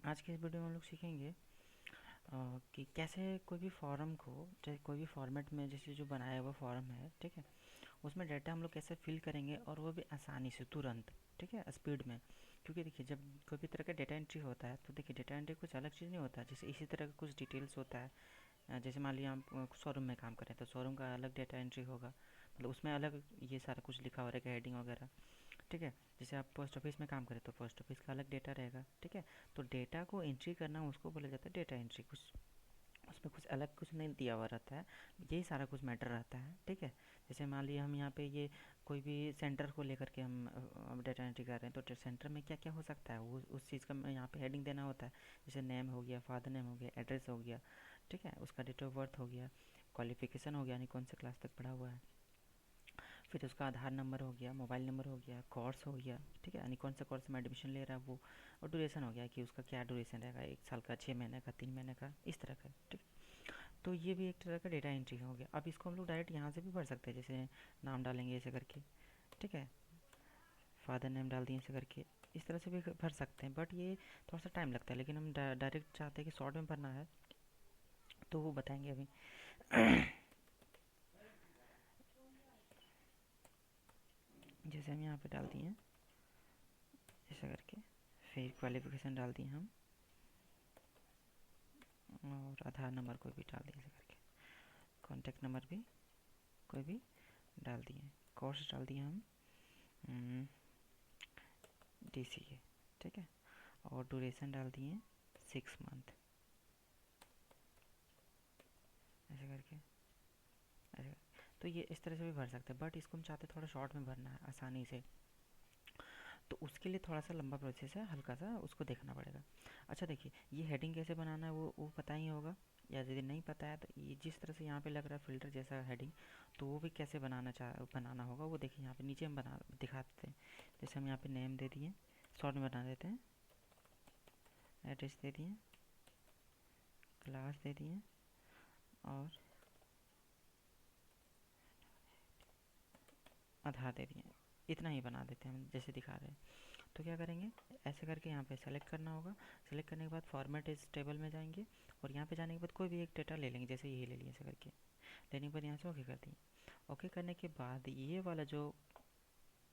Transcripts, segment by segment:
आज के इस वीडियो में हम लोग सीखेंगे कि कैसे कोई भी फॉर्म को, चाहे कोई भी फॉर्मेट में, जैसे जो बनाया हुआ फॉर्म है, ठीक है, उसमें डाटा हम लोग कैसे फिल करेंगे और वो भी आसानी से, तुरंत, ठीक है, स्पीड में। क्योंकि देखिए, जब कोई भी तरह का डेटा एंट्री होता है तो देखिए, डेटा एंट्री कुछ अलग चीज़ नहीं होता है। जैसे इसी तरह का कुछ डिटेल्स होता है। जैसे मान लिया हम शोरूम में काम करें तो शोरूम का अलग डेटा एंट्री होगा, मतलब उसमें अलग ये सारा कुछ लिखा हो रहेगा, हेडिंग वगैरह, ठीक है। जैसे आप पोस्ट ऑफिस में काम करें तो पोस्ट ऑफिस का अलग डेटा रहेगा, ठीक है। तो डेटा को एंट्री करना उसको बोला जाता है डेटा एंट्री। कुछ उसमें कुछ अलग कुछ नहीं दिया हुआ रहता है, यही सारा कुछ मैटर रहता है, ठीक है। जैसे मान लिया हम यहाँ पे ये कोई भी सेंटर को लेकर के हम डेटा एंट्री कर रहे हैं, तो सेंटर में क्या क्या हो सकता है वो उस चीज़ का यहाँ पे हेडिंग देना होता है। जैसे नेम हो गया, फादर नेम हो गया, एड्रेस हो गया, ठीक है, उसका डेट ऑफ बर्थ हो गया, क्वालिफिकेशन हो गया, यानी कौन से क्लास तक पढ़ा हुआ है, फिर उसका आधार नंबर हो गया, मोबाइल नंबर हो गया, कोर्स हो गया, ठीक है, यानी कौन सा कोर्स में एडमिशन ले रहा है वो, और ड्यूरेशन हो गया कि उसका क्या ड्यूरेशन रहेगा, 1 साल का, 6 महीने का, 3 महीने का, इस तरह का, ठीक है। तो ये भी एक तरह का डेटा एंट्री हो गया। अब इसको हम लोग डायरेक्ट यहाँ से भी भर सकते हैं, जैसे नाम डालेंगे ऐसे करके, ठीक है, फादर नेम डाल दिए ऐसे करके, इस तरह से भी भर सकते हैं। बट ये थोड़ा सा टाइम लगता है, लेकिन हम डायरेक्ट चाहते हैं कि शॉर्ट में भरना है, तो वो बताएंगे अभी। जैसे हम यहाँ पे डाल दिए ऐसा करके, फिर क्वालिफिकेशन डाल दिए हम, और आधार नंबर कोई भी डाल दिए ऐसे करके, कॉन्टैक्ट नंबर भी कोई भी डाल दिए, कोर्स डाल दिए हम DCA, ठीक है, और ड्यूरेशन डाल दिए 6 मंथ, ऐसे करके, ऐसे। तो ये इस तरह से भी भर सकते हैं, बट इसको हम चाहते थोड़ा शॉर्ट में भरना है आसानी से, तो उसके लिए थोड़ा सा लंबा प्रोसेस है, हल्का सा उसको देखना पड़ेगा। अच्छा देखिए, ये हेडिंग कैसे बनाना है वो पता ही होगा, या यदि नहीं पता है तो ये जिस तरह से यहाँ पे लग रहा है फिल्टर जैसा हेडिंग, तो वो भी कैसे बनाना होगा वो देखिए, यहाँ पे नीचे हम बना दिखा देते हैं। जैसे हम यहाँ पे नेम दे दिए, शॉर्ट में बना देते हैं, एड्रेस दे दिए, क्लास दे दिए, और आधार दे दिए। इतना ही बना देते हैं हम जैसे दिखा रहे हैं। तो क्या करेंगे, ऐसे करके यहाँ पे सेलेक्ट करना होगा। सेलेक्ट करने के बाद फॉर्मेट इस टेबल में जाएंगे, और यहाँ पे जाने के बाद कोई भी एक डेटा ले लेंगे, जैसे ये ले लिया ऐसे करके, लेने के बाद यहाँ से ओके कर दिए। ओके करने के बाद ये वाला जो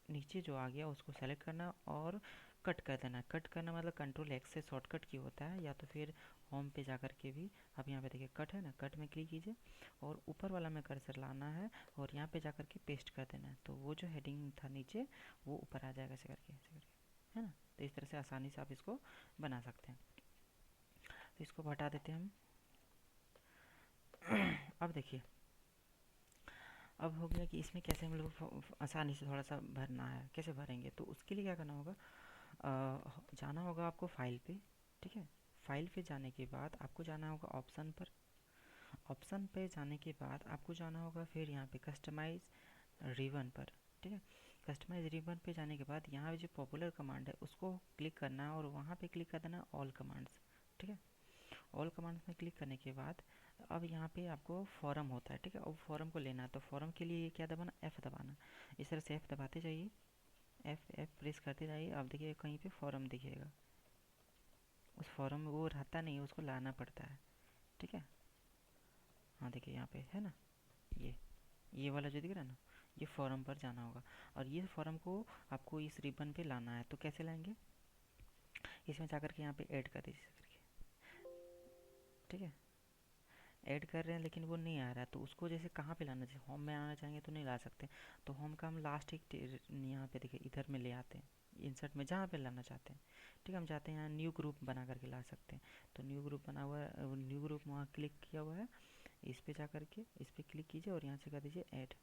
नीचे जो आ गया उसको सेलेक्ट करना और कट कर देना। कट करना मतलब Ctrl+X से शॉर्टकट की होता है, या तो फिर होम पे जा कर के भी। अब यहाँ पे देखिए कट है ना, कट में क्लिक कीजिए और ऊपर वाला में कर्सर लाना है, और यहाँ पे जा कर के पेस्ट कर देना है, तो वो जो हेडिंग था नीचे वो ऊपर आ जाएगा ऐसे करके, है ना। तो इस तरह से आसानी से आप इसको बना सकते हैं। तो इसको हटा देते हैं हम। अब देखिए, अब हो गया कि इसमें कैसे हम लोग आसानी से थोड़ा सा भरना है, कैसे भरेंगे। तो उसके लिए क्या करना होगा, जाना होगा आपको फाइल पे, ठीक है। फाइल पे जाने के बाद आपको जाना होगा ऑप्शन पर। ऑप्शन पे जाने के बाद आपको जाना होगा फिर यहाँ पे कस्टमाइज रिबन पर, ठीक है। कस्टमाइज रिबन पे जाने के बाद यहाँ पे जो पॉपुलर कमांड है उसको क्लिक करना है, और वहाँ पे क्लिक कर देना ऑल कमांड्स, ठीक है। ऑल कमांड्स में क्लिक करने के बाद अब यहाँ पे आपको फॉर्म होता है, ठीक है। अब फॉर्म को लेना है, तो फॉर्म के लिए क्या दबाना, F दबाना। इस तरह से F दबाते जाइए, F F प्रेस करते जाइए। आप देखिए कहीं पे फॉर्म दिखेगा, उस फॉर्म में वो रहता नहीं है, उसको लाना पड़ता है, ठीक है। हाँ देखिए यहाँ पे है ना, ये वाला जो दिख रहा है ना, ये फॉर्म पर जाना होगा, और ये फॉर्म को आपको इस रिबन पे लाना है। तो कैसे लाएंगे, इसमें जाकर के यहाँ पे ऐड कर दीजिए करके, ठीक है। ऐड कर रहे हैं लेकिन वो नहीं आ रहा है, तो उसको जैसे कहाँ पे लाना चाहिए, होम में आना चाहेंगे तो नहीं ला सकते, तो होम का हम लास्ट एक यहाँ पे देखिए इधर में ले आते हैं, इंसर्ट में जहाँ पे लाना चाहते हैं, ठीक है। हम चाहते हैं यहाँ न्यू ग्रुप बना करके ला सकते हैं, तो न्यू ग्रुप बना हुआ है, न्यू ग्रुप वहाँ क्लिक किया हुआ है, इस पे जा करके इस पे क्लिक कीजिए और यहाँ से कर दीजिए ऐड।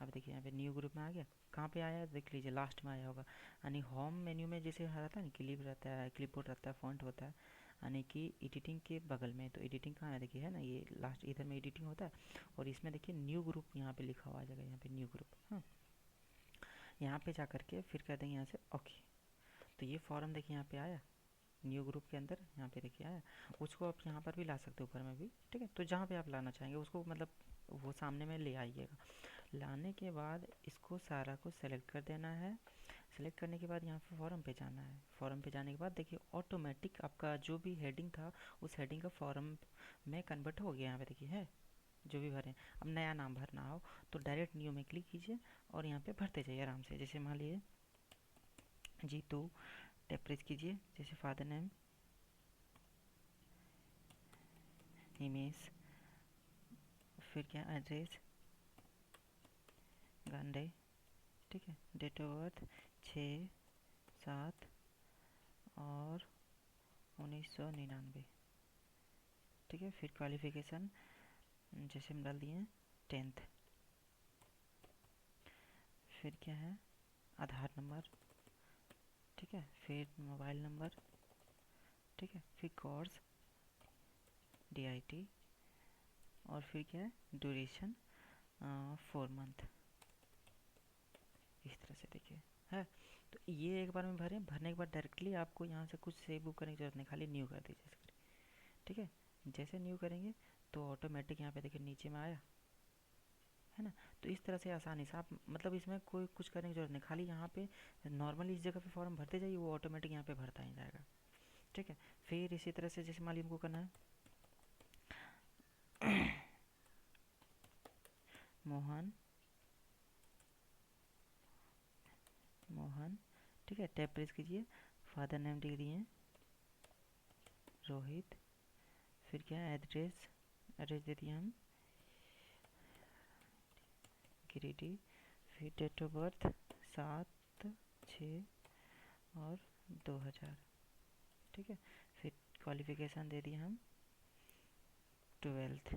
अब देखिए यहाँ पे न्यू ग्रुप में आ गया। कहाँ पे आया है देख लीजिए, लास्ट में आया होगा, यानी होम मेन्यू में जैसे रहता है ना, क्लिप रहता है, क्लिपबोर्ड रहता है, फॉन्ट होता है, यानी कि एडिटिंग के बगल में। तो एडिटिंग कहाँ है देखिए, है ना, ये लास्ट इधर में एडिटिंग होता है, और इसमें देखिए न्यू ग्रुप यहाँ पे लिखा हुआ आ जाएगा, यहाँ पे न्यू ग्रुप, हाँ। यहाँ पे जा करके फिर कर देंगे यहाँ से ओके। तो ये फॉर्म देखिए यहाँ पे आया, न्यू ग्रुप के अंदर यहाँ पे देखिए आया। उसको आप यहाँ पर भी ला सकते हो, ऊपर में भी, ठीक है। तो जहाँ पे आप लाना चाहेंगे उसको, मतलब वो सामने में ले आइएगा। लाने के बाद इसको सारा को सेलेक्ट कर देना है। सेलेक्ट करने के बाद यहाँ पे फॉर्म पे जाना है। फॉर्म पे जाने के बाद देखिए ऑटोमेटिक आपका जो भी हेडिंग था उस हेडिंग का फॉर्म में कन्वर्ट हो गया। यहाँ पे देखिए है जो भी भरें। अब नया नाम भरना हो तो डायरेक्ट न्यू में क्लिक कीजिए और यहाँ पे भरते जाइए आराम से। जैसे मान लीजिए G2 टैब प्रेस कीजिए, जैसे फादर नेम, इमेज, फिर क्या एड्रेस गांडे, ठीक है, डेट ऑफ बर्थ 6/7 और 1999, ठीक है। फिर क्वालिफिकेशन जैसे हम डाल दिए 10th। फिर क्या है आधार नंबर, ठीक है, फिर मोबाइल नंबर, ठीक है, फिर कोर्स DIT और फिर क्या है ड्यूरेशन 4 मंथ। इस तरह से देखिए है। तो ये एक बार में भरें, भरने के बाद डायरेक्टली आपको यहाँ से कुछ सेव बुक करने की जरूरत नहीं, खाली न्यू कर दीजिए इसको, ठीक है। जैसे न्यू करेंगे तो ऑटोमेटिक यहाँ पे देखिए नीचे में आया है ना। तो इस तरह से आसानी से आप मतलब इसमें कोई कुछ करने की जरूरत नहीं, खाली यहाँ पे नॉर्मली इस जगह पे फॉर्म भरते जाइए, वो ऑटोमेटिक यहाँ पे भरता ही जाएगा, ठीक है। फिर इसी तरह से जैसे मान लीजिए हमको करना है मोहन, मोहन, ठीक है, टैब प्रेस कीजिए, फादर नेम लिख दिए रोहित, फिर क्या है एड्रेस, एड्रेस दे दिए हम गिरिडीह, फिर डेट ऑफ बर्थ 7/6/2000, ठीक है। फिर क्वालिफिकेशन दे दिए हम 12th,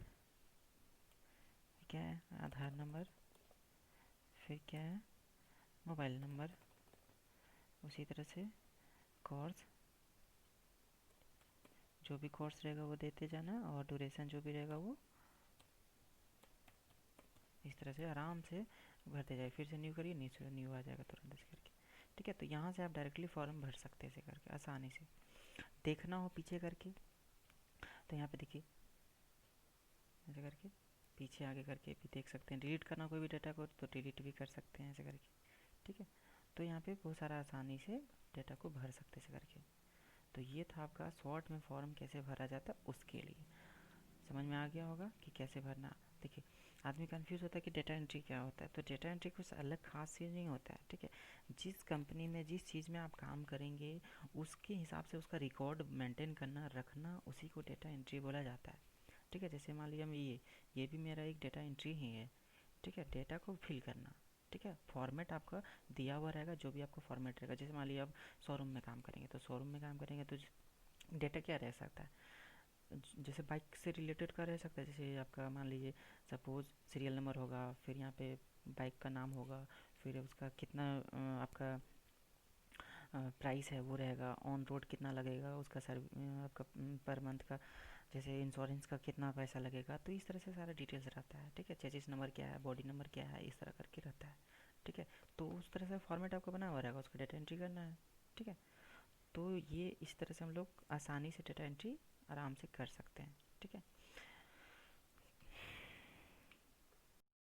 क्या है आधार नंबर, फिर क्या है मोबाइल नंबर, उसी तरह से कोर्स जो भी कोर्स रहेगा वो देते जाना और ड्यूरेशन जो भी रहेगा वो इस तरह से आराम से भरते जाए। फिर से न्यू करिए, न्यू न्यू आ जाएगा तुरंत ऐसे करके, ठीक है। तो यहाँ से आप डायरेक्टली फॉर्म भर सकते हैं ऐसे करके आसानी से। देखना हो पीछे करके तो यहाँ पे देखिए ऐसे करके पीछे आगे करके भी देख सकते हैं। डिलीट करना कोई भी डाटा को तो डिलीट भी कर सकते हैं ऐसे करके, ठीक है। तो यहाँ पे बहुत सारा आसानी से डाटा को भर सकते हैं ऐसे करके। तो ये था आपका शॉर्ट में फॉर्म कैसे भरा जाता है उसके लिए। समझ में आ गया होगा कि कैसे भरना। देखिए आदमी कंफ्यूज होता है कि डेटा एंट्री क्या होता है, तो डेटा एंट्री कुछ अलग खास चीज़ नहीं होता है, ठीक है। जिस कंपनी में जिस चीज़ में आप काम करेंगे उसके हिसाब से उसका रिकॉर्ड मेंटेन करना रखना, उसी को डेटा एंट्री बोला जाता है, ठीक है। जैसे मान लीजिए हम ये भी मेरा एक डेटा एंट्री ही है, ठीक है। डेटा को फिल करना, ठीक है, फॉर्मेट आपका दिया हुआ रहेगा, जो भी आपका फॉर्मेट रहेगा। जैसे मान लीजिए आप शोरूम में काम करेंगे तो शोरूम में काम करेंगे तो डेटा क्या रह सकता है, जैसे बाइक से रिलेटेड का रह सकता है। जैसे आपका मान लीजिए सपोज सीरियल नंबर होगा, फिर यहाँ पे बाइक का नाम होगा, फिर उसका कितना आपका प्राइस है वो रहेगा, ऑन रोड कितना लगेगा उसका आपका पर मंथ का, जैसे इंश्योरेंस का कितना पैसा लगेगा। तो इस तरह से सारा डिटेल्स रहता है, ठीक है। चेसिस नंबर क्या है, बॉडी नंबर क्या है, इस तरह करके रहता है, ठीक है। तो उस तरह से फॉर्मेट आपका बना हुआ रहेगा, उसका डेटा एंट्री करना है, ठीक है। तो ये इस तरह से हम लोग आसानी से डेटा एंट्री आराम से कर सकते हैं, ठीक है।